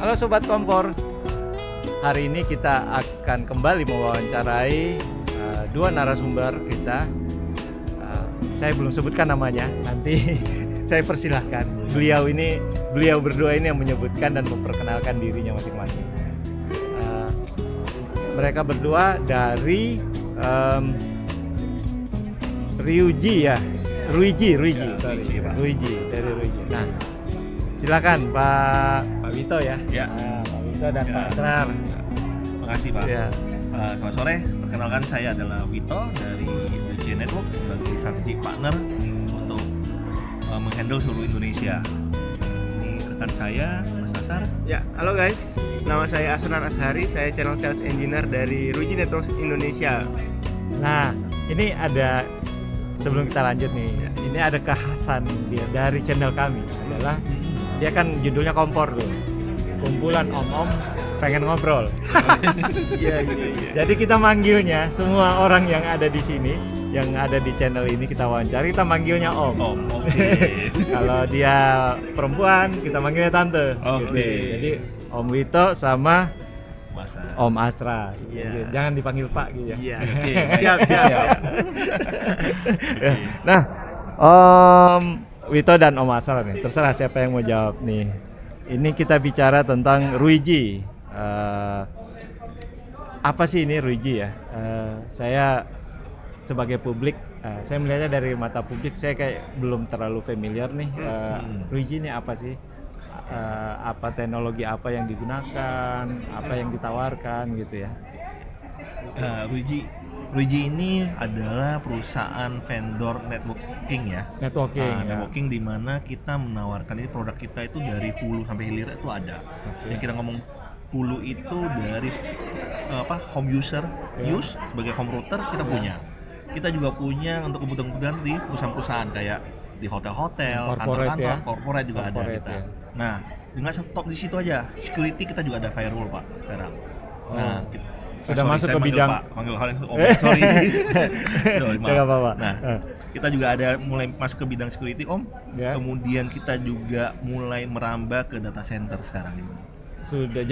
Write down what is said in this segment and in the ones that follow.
Halo Sobat Kompor, hari ini kita akan kembali mewawancarai dua narasumber kita. Saya belum sebutkan namanya, nanti saya persilahkan. Beliau berdua ini yang menyebutkan dan memperkenalkan dirinya masing-masing. Mereka berdua dari Ruiji dari Ruiji. Nah, silakan Pak Wito ya. Pak Wito dan Pak Asrar. Makasih Pak. Ya. Selamat sore, perkenalkan saya adalah Wito dari Ruiji Network sebagai strategic partner untuk menghandle seluruh Indonesia. Ini rekan saya, Mas Asar. Ya, halo guys. Nama saya Asrar Ashari, saya channel sales engineer dari Ruiji Networks Indonesia. Nah, ini ada sebelum kita lanjut nih, ini ada kekhasan dia dari channel kami adalah dia kan judulnya Kompor tuh, kumpulan om-om pengen ngobrol. Iya. Jadi kita manggilnya semua orang yang ada di sini, yang ada di channel ini kita wawancara, kita manggilnya om. Oke. Kalau dia perempuan, kita manggilnya tante. Oke. Gitu. Jadi Om Wito sama Mas Asar. Om Asra. Iya. Jangan dipanggil Pak gitu ya. Iya. Oke. Siap. Oke. Nah, Om Wito dan Om Asra nih, terserah siapa yang mau jawab nih. Ini kita bicara tentang Ruiji. Apa sih ini Ruiji ya? Saya sebagai publik, saya melihatnya dari mata publik, saya kayak belum terlalu familiar nih. Ruiji ini apa sih? Apa teknologi apa yang digunakan, apa yang ditawarkan gitu ya? Ruiji ini adalah perusahaan vendor networking ya. Networking. Ya. Networking di mana kita menawarkan ini produk kita itu dari hulu sampai hilir itu ada. Oke. Yang kita ngomong hulu itu dari home user use sebagai home router kita punya. Kita juga punya untuk kebutuhan di perusahaan-perusahaan kayak di hotel-hotel, Corporate kantor-kantor, ya. corporate juga ada Corporate kita. ya. Nah, dengan stop di situ aja. Security kita juga ada firewall Pak sekarang. Nah, sudah masuk ke bidang manggil hal sorry. Maaf. Nggak apa-apa. Nah, kita juga ada mulai masuk ke bidang security Om. Ya. Kemudian kita juga mulai merambah ke data center sekarang ini. Sudah.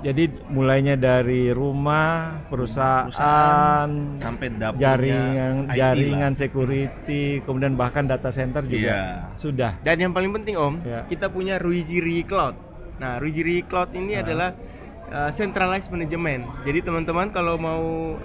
Jadi mulainya dari rumah, perusahaan sampai dapurnya jaringan security, kemudian bahkan data center juga sudah. Dan yang paling penting Om, Ya. kita punya Ruiji Cloud. Nah, Ruiji Cloud ini adalah centralized management. Jadi teman-teman kalau mau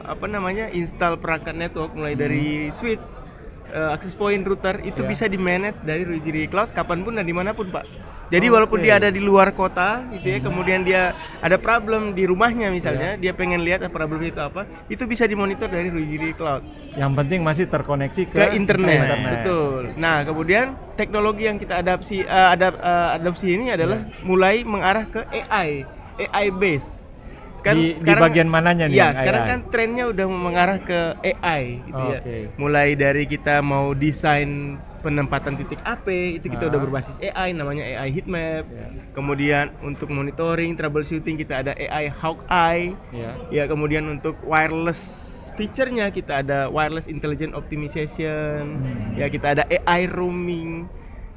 install perangkat network mulai dari switch, access point, router itu bisa di manage dari Ruiji Cloud kapanpun dan dimanapun Pak. Jadi walaupun dia ada di luar kota gitu ya, kemudian dia ada problem di rumahnya misalnya, dia pengen lihat problem itu apa, itu bisa dimonitor dari Ruiji Cloud. Yang penting masih terkoneksi ke internet. Betul. Nah, kemudian teknologi yang kita adopsi ini adalah mulai mengarah ke AI base. Di bagian mananya nih? Iya, yang sekarang AI? kan trennya udah mengarah ke AI gitu ya. Mulai dari kita mau desain penempatan titik AP itu kita udah berbasis AI, namanya AI heatmap. Kemudian untuk monitoring, troubleshooting kita ada AI Hawkeye. Ya, kemudian untuk wireless feature-nya kita ada wireless intelligent optimization. Ya, kita ada AI roaming.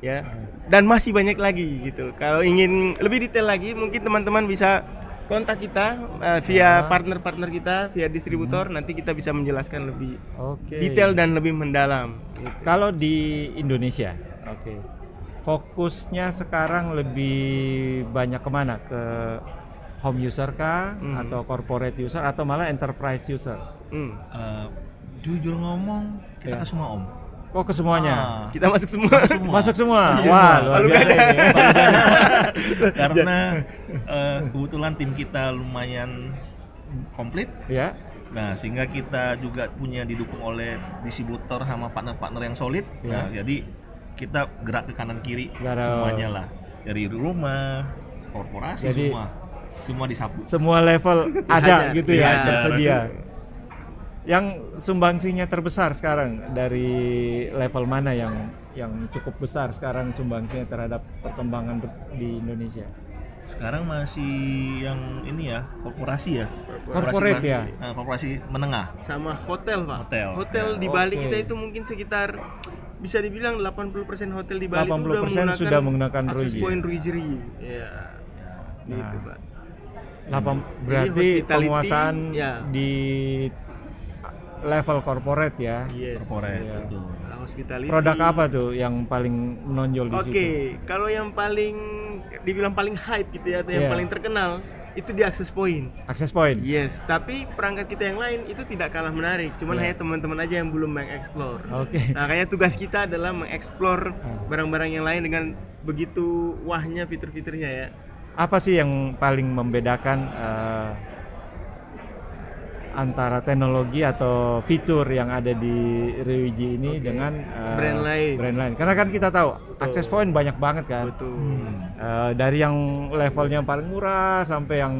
Ya. Dan masih banyak lagi gitu. Kalau ingin lebih detail lagi, mungkin teman-teman bisa kontak kita via partner-partner kita, via distributor, nanti kita bisa menjelaskan lebih detail dan lebih mendalam gitu. Kalau di Indonesia, fokusnya sekarang lebih banyak kemana? Ke home user kah? Atau corporate user? Atau malah enterprise user? Jujur ngomong, kita ke semua Om. Oh, ke semuanya? Kita masuk semua. Masuk semua? Wah, luar biasa ini. Karena kebetulan tim kita lumayan komplit. Ya. Nah, sehingga kita juga punya didukung oleh distributor sama partner-partner yang solid. Nah, jadi kita gerak ke kanan kiri semuanya lah. Dari rumah, korporasi, jadi, semua disapu. Semua level ada gitu ya, tersedia. Yang sumbangsinya terbesar sekarang dari level mana yang cukup besar sekarang sumbangsinya terhadap perkembangan di Indonesia? Sekarang masih yang ini ya, korporasi ya. Corporate ya. Korporasi menengah Sama hotel, Pak. Hotel Di Bali kita itu mungkin sekitar bisa dibilang 80% hotel di Bali 80% sudah menggunakan access Ruiji. point Ruiji Review. Ya. Gitu, Pak. Berarti hospitality, penguasaan ya. di level corporate ya. Yes. Corporate Iya. itu. Hospitality. Produk apa tuh yang paling menonjol di situ? Oke, kalau yang paling dibilang paling hype gitu ya, atau yang Iya. paling terkenal itu di access point. Access point. Yes, tapi perangkat kita yang lain itu tidak kalah menarik. Cuman Iya. hanya teman-teman aja yang belum mengeksplor. Oke. Nah, kayaknya tugas kita adalah mengeksplor barang-barang yang lain dengan begitu wahnya fitur-fiturnya ya. Apa sih yang paling membedakan antara teknologi atau fitur yang ada di Ruiji ini dengan Brand lain. Karena kan kita tahu access point banyak banget kan. Betul. Dari yang levelnya paling murah sampai yang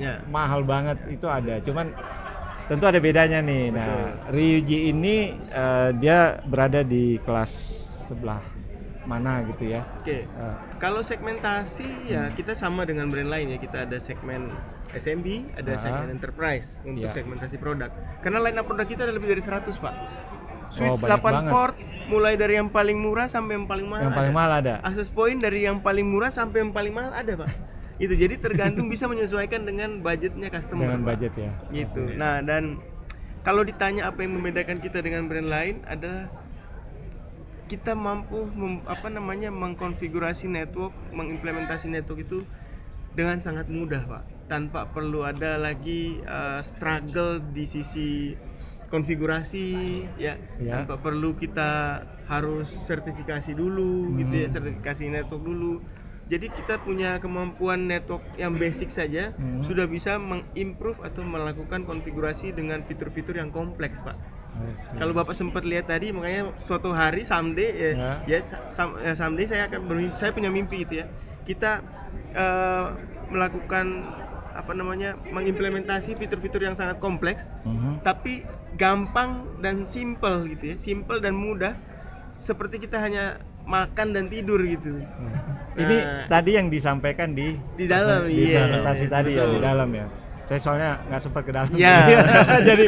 Ya. mahal banget itu ada. Cuman tentu ada bedanya nih. Nah, Ruiji ini dia berada di kelas sebelah mana gitu ya. Oke. Kalau segmentasi ya kita sama dengan brand lain ya. Kita ada segmen SMB, ada segmen enterprise untuk Iya. segmentasi produk. Karena line up produk kita ada lebih dari 100, Pak. Switch banyak 8 banget. port mulai dari yang paling murah sampai yang paling mahal. Yang paling mahal ada. Access point dari yang paling murah sampai yang paling mahal ada, Pak. Itu jadi tergantung bisa menyesuaikan dengan budgetnya customer. Dengan Pak. budget ya. Gitu. Nah, dan kalau ditanya apa yang membedakan kita dengan brand lain adalah kita mampu mengkonfigurasi network, mengimplementasi network itu dengan sangat mudah, Pak. Tanpa perlu ada lagi struggle di sisi konfigurasi ya. Ya. Tanpa perlu kita harus sertifikasi dulu gitu ya, sertifikasi network dulu. Jadi kita punya kemampuan network yang basic saja sudah bisa mengimprove atau melakukan konfigurasi dengan fitur-fitur yang kompleks, Pak. Kalau Bapak sempat lihat tadi, makanya suatu hari someday someday saya punya mimpi itu ya. Kita melakukan mengimplementasi fitur-fitur yang sangat kompleks, tapi gampang dan simple gitu ya, simple dan mudah, seperti kita hanya makan dan tidur gitu. Ini tadi yang disampaikan di dalam, di iya. presentasi tadi ya, Betul. di dalam ya. Saya soalnya nggak sempat ke dalam. Ya. Jadi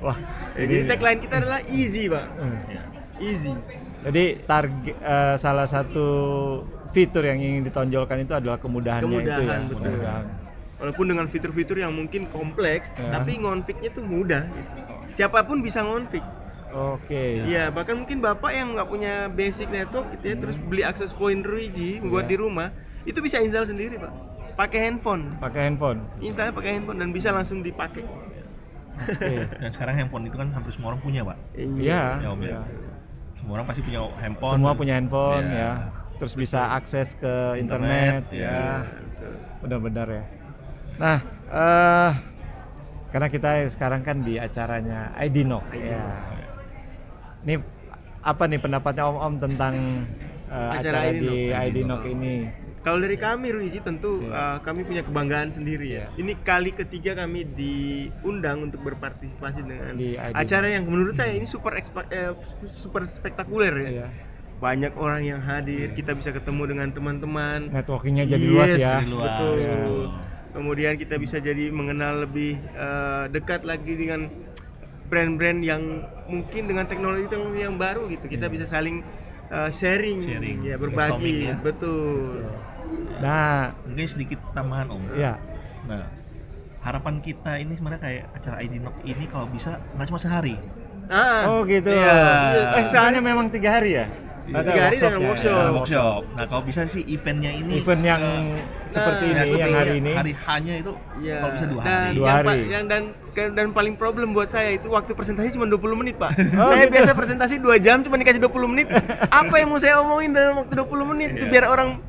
wah, Jadi tagline kita adalah easy, Pak. Ya. Easy. Jadi target salah satu fitur yang ingin ditonjolkan itu adalah kemudahannya itu ya. Kemudahan, betul. Kemudahan. Walaupun dengan fitur-fitur yang mungkin kompleks, Ya. tapi ngonfignya tuh mudah. Siapapun bisa ngonfig. Oke. Iya, bahkan mungkin Bapak yang nggak punya basic network gitu ya, terus beli access point Ruiji buat di rumah, itu bisa install sendiri, Pak. Pakai handphone. Pakai handphone. Installnya pakai handphone dan bisa langsung dipakai. Oke. Dan sekarang handphone itu kan hampir semua orang punya, Pak. Iya. Ya, Om, ya. Iya. Semua orang pasti punya handphone. Semua punya handphone Iya. ya. Terus bisa akses ke internet, Internet, ya. ya. Benar-benar ya. Nah, karena kita sekarang kan di acaranya IDNOC ya. Ini apa nih pendapatnya Om tentang acara di IDNOC ini? Kalau dari kami Ruiji tentu kami punya kebanggaan sendiri ya. Ini kali ketiga kami diundang untuk berpartisipasi dengan Di IDNOC. acara yang menurut saya ini super spektakuler ya. Iya. Banyak orang yang hadir, kita bisa ketemu dengan teman-teman. Networkingnya jadi luas ya. Jadi luas. Betul. Ya. Kemudian kita bisa jadi mengenal lebih dekat lagi dengan brand-brand yang mungkin dengan teknologi yang baru gitu. Kita bisa saling sharing, ya berbagi, brainstorming ya. betul. Nah, Mungkin sedikit tambahan, Om. ya. Nah, harapan kita ini sebenarnya kayak acara IDNOC ini kalau bisa nggak cuma sehari. Oh gitu. Iya. Soalnya memang 3 hari ya? Atau 3 hari dengan workshopnya? workshop. Ya, Workshop. Nah, kalau bisa sih eventnya ini Event yang seperti ya, ini, seperti yang hari ini. Hari H-nya itu Ya. kalau bisa 2 Dan hari. Dua yang hari. dan paling problem buat saya itu waktu presentasi cuma 20 menit, Pak. Oh, Saya gitu. biasa presentasi 2 jam cuma dikasih 20 menit. Apa yang mau saya omongin dalam waktu 20 menit itu biar orang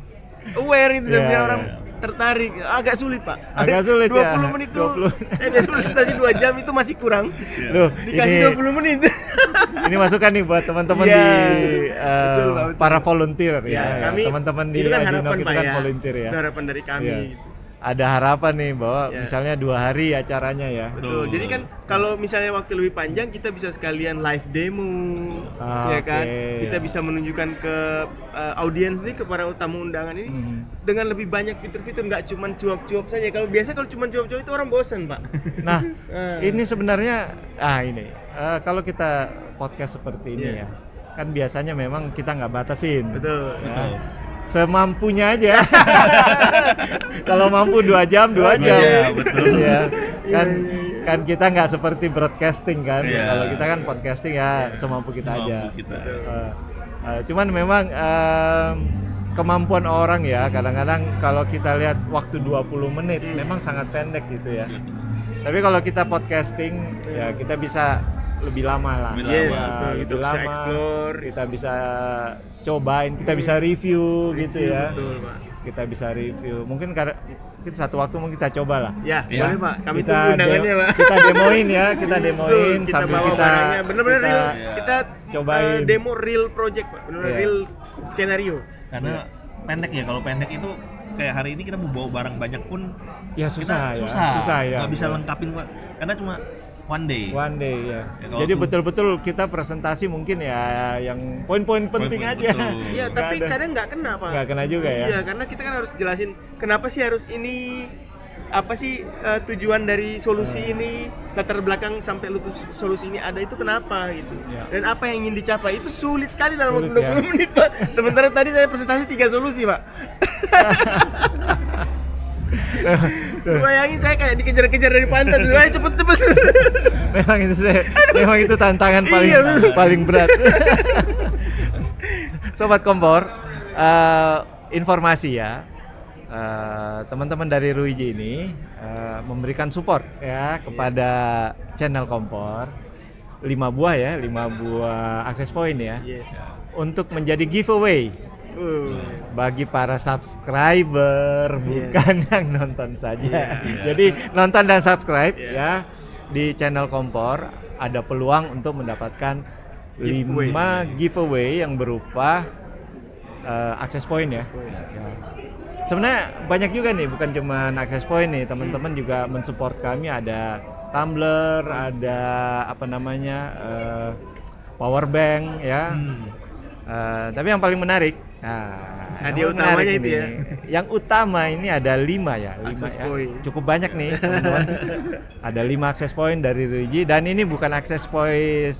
aware itu dan Iya, biar iya. orang tertarik. Agak sulit, Pak. Agak sulit 20 ya. menit itu 20. saya biasa presentasi 2 jam itu masih kurang. Loh, Dikasih ini 20 menit. ini masukan nih buat teman-teman Iya. di Betul, Pak, betul. para volunteer ya. Ya, kami Teman-teman di itu kan IDNOC harapan, itu Pak, kan ya. volunteer ya. Itu harapan dari kami. Iya. Gitu. Ada harapan nih bahwa Ya. misalnya 2 hari acaranya ya. Betul. Jadi kan kalau misalnya waktu lebih panjang kita bisa sekalian live demo, ya kan? Oke. Kita bisa menunjukkan ke audiens nih, ke para tamu undangan ini dengan lebih banyak fitur-fitur, nggak cuma cuap-cuap saja. Kalau biasa kalau cuma cuap-cuap itu orang bosan, Pak. Nah, ini sebenarnya ini kalau kita podcast seperti ini Iya. ya. kan biasanya memang kita nggak batasin. Betul. Ya. Semampunya aja. Kalau mampu 2 jam, 2 jam. Iya, betul. Ya. Kan kita nggak seperti broadcasting kan. Iya. Kalau kita kan podcasting ya semampu kita aja. Mampu kita. Cuman memang kemampuan orang ya kadang-kadang kalau kita lihat waktu 20 menit memang sangat pendek gitu ya. Tapi kalau kita podcasting ya kita bisa lebih lama lah. Lebih Yes, lama. betul. Lebih Kita bisa lama. explore. Kita bisa cobain, kita bisa review gitu ya. Betul, Pak. Kita bisa review. Mungkin satu waktu mungkin kita coba lah. Ya, Ya. boleh Pak. Kami Kita tunggu undangannya, Pak. kita demoin ya, kita demoin Betul, sambil bawa kita barangnya. Bener-bener kita real. Iya. Kita cobain. demo real project, Pak. Bener-bener Iya. real skenario. Karena pendek ya, kalau pendek itu kayak hari ini kita mau bawa barang banyak pun ya susah kita ya. Susah ya. nggak bisa lengkapin Pak, karena cuma one day. One day ya. Ya, kalau Jadi tuh- betul-betul kita presentasi mungkin ya yang poin-poin penting Poin-poin, aja. betul. Iya, Nggak tapi ada- kadang nggak kena, Pak. nggak kena juga ya. Iya, karena kita kan harus jelasin kenapa sih harus ini, apa sih tujuan dari solusi ini, latar belakang sampai solusi ini ada itu kenapa gitu. Iya. Dan apa yang ingin dicapai itu sulit sekali dalam waktu Sulit, 20 ya. menit, Pak. Sementara tadi saya presentasi 3 solusi, Pak. Bayangin saya kayak dikejar-kejar dari pantai, ayo cepet-cepet. memang itu tantangan paling Iya, betul. paling berat. Sobat Kompor, informasi ya. Teman-teman dari Ruiji ini memberikan support ya kepada channel Kompor 5 buah ya, 5 buah access point ya, Yes. untuk menjadi giveaway bagi para subscriber, bukan yang nonton saja. Iya. Jadi nonton dan subscribe Iya. ya di channel Kompor, ada peluang untuk mendapatkan Giveaway. 5 giveaway yang berupa access point ya. Ya. Sebenarnya banyak juga nih, bukan cuma access point nih, teman-teman juga mensupport kami, ada tumbler, ada apa namanya power bank ya. Tapi yang paling menarik, Hadiah yang menarik utamanya itu ini, ya. Yang utama ini ada 5 ya, 5 Access ya. point. Cukup banyak nih teman-teman. Ada 5 access point dari Ruiji, dan ini bukan access point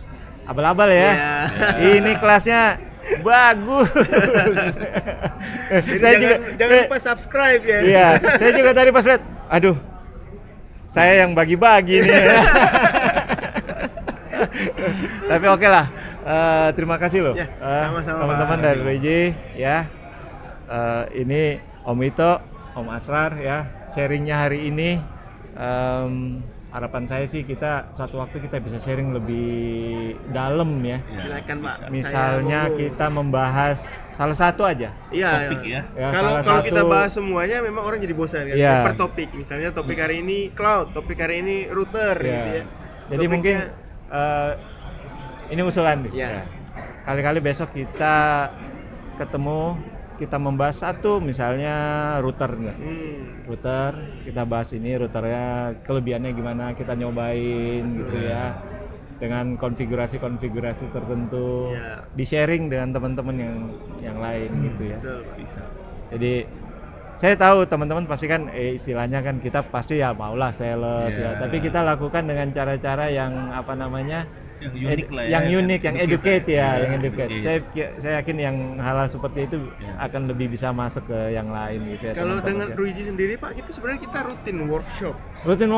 abal-abal ya. Iya. Ini kelasnya bagus. Jadi jangan lupa subscribe ya. Iya, saya juga tadi pas lihat, aduh, saya yang bagi-bagi nih. Tapi oke lah, terima kasih loh, Ya, sama-sama, teman-teman Pak. dari Ruiji ya. Ini Om Ito, Om Asrar ya, sharingnya hari ini. Harapan saya sih kita suatu waktu kita bisa sharing lebih dalam ya. Silakan, Pak. Misalnya Saya kita membahas salah satu aja. Iya, Topik ya. Ya, Kalau salah kita satu- bahas semuanya memang orang jadi bosan kan. Iya. Per topik. Misalnya topik hari ini cloud, topik hari ini router Ya. gitu ya. Jadi Topiknya- mungkin ini usulan nih. Ya. Ya. Kali-kali besok kita ketemu, kita membahas satu, misalnya router enggak? Router, kita bahas ini routernya kelebihannya gimana, kita nyobain gitu ya. Dengan konfigurasi-konfigurasi tertentu, Ya. di sharing dengan teman-teman yang lain gitu ya. Betul, Pak. Bisa. Jadi saya tahu teman-teman pasti kan istilahnya kan kita pasti ya maulah sales Iya. ya, tapi kita lakukan dengan cara-cara yang apa namanya, Yang unik lah ya. yang unik, yang educate ya, yang educate. Iya. Saya yakin yang hal-hal seperti itu Iya. akan lebih bisa masuk ke yang lain gitu ya. Kalau teman-teman dengan ya. Ruiji sendiri, Pak, itu sebenarnya kita rutin workshop. Rutin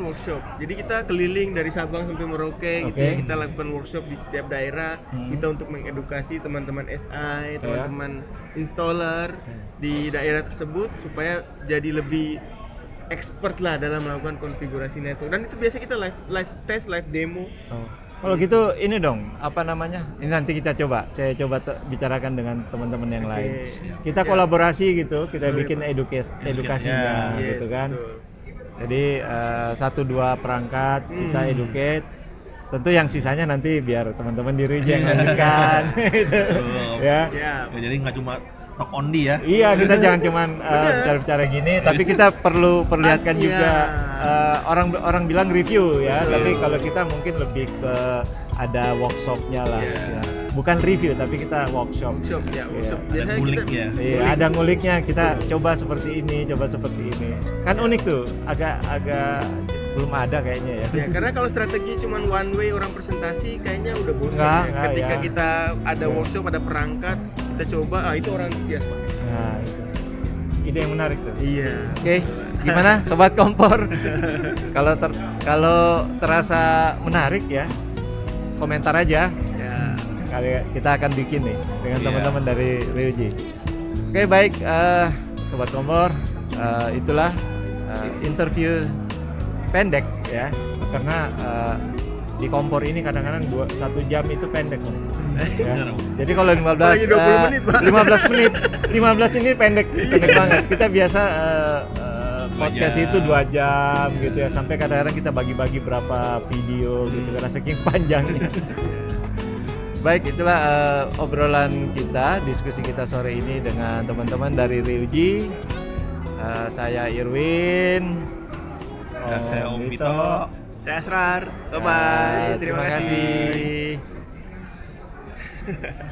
workshop. Jadi kita keliling dari Sabang sampai Merauke gitu Oke. ya. Kita lakukan workshop di setiap daerah. Kita untuk mengedukasi teman-teman SI, teman-teman installer di daerah tersebut supaya jadi lebih expert lah dalam melakukan konfigurasi network. Dan itu biasa kita live test, live demo. Oh. Kalau gitu ini dong, apa namanya? Ini nanti kita coba. Saya coba bicarakan dengan teman-teman yang Oke. lain. Siap. Kita kolaborasi gitu, kita Sorry, bikin edukasinya Ya. gitu Yes, kan. betul. Jadi 1-2 perangkat kita educate. Tentu yang sisanya nanti biar teman-teman di Ruiji yang lanjutkan gitu. Betul. Ya. Siap. Ya, jadi nggak cuma talk only ya. Iya, kita jangan cuman bicara-bicara gini, tapi kita perlu perlihatkan Iya. juga orang bilang review ya, tapi kalau kita mungkin lebih ke ada workshopnya lah. Iya. Ya. Bukan review, tapi kita workshop. Workshop ya, workshop. Ada Biasanya ngulik kita ya. Iya, ada nguliknya, kita coba seperti ini, coba seperti ini. Kan unik tuh, agak belum ada kayaknya ya. Ya, karena kalau strategi cuma one way orang presentasi kayaknya udah bosan Nggak, ya. Ketika ya. kita ada Ya. workshop, ada perangkat, kita coba, itu orang antusias Pak. Nah, itu. Ide yang menarik tuh. Iya. Oke, gimana sobat kompor? Kalau terasa menarik ya, komentar aja. Ya. Kali kita akan bikin nih dengan Iya. teman-teman dari Ryuji. Oke, baik, sobat kompor, itulah interview pendek ya, karena di kompor ini kadang-kadang 1 jam itu pendek. Ya. Benar, Om. Jadi kalau 15 Apalagi 20 menit, Pak. 15 menit, 15 ini pendek banget. Kita biasa podcast jam. itu 2 jam gitu ya, sampai kadang-kadang kita bagi-bagi berapa video gitu karena saking panjangnya. Baik, itulah obrolan kita, diskusi kita sore ini dengan teman-teman dari Ryuji. Saya Irwin. Dan saya Om Vito. Saya Asrar. Bye bye. Terima kasih. kasih.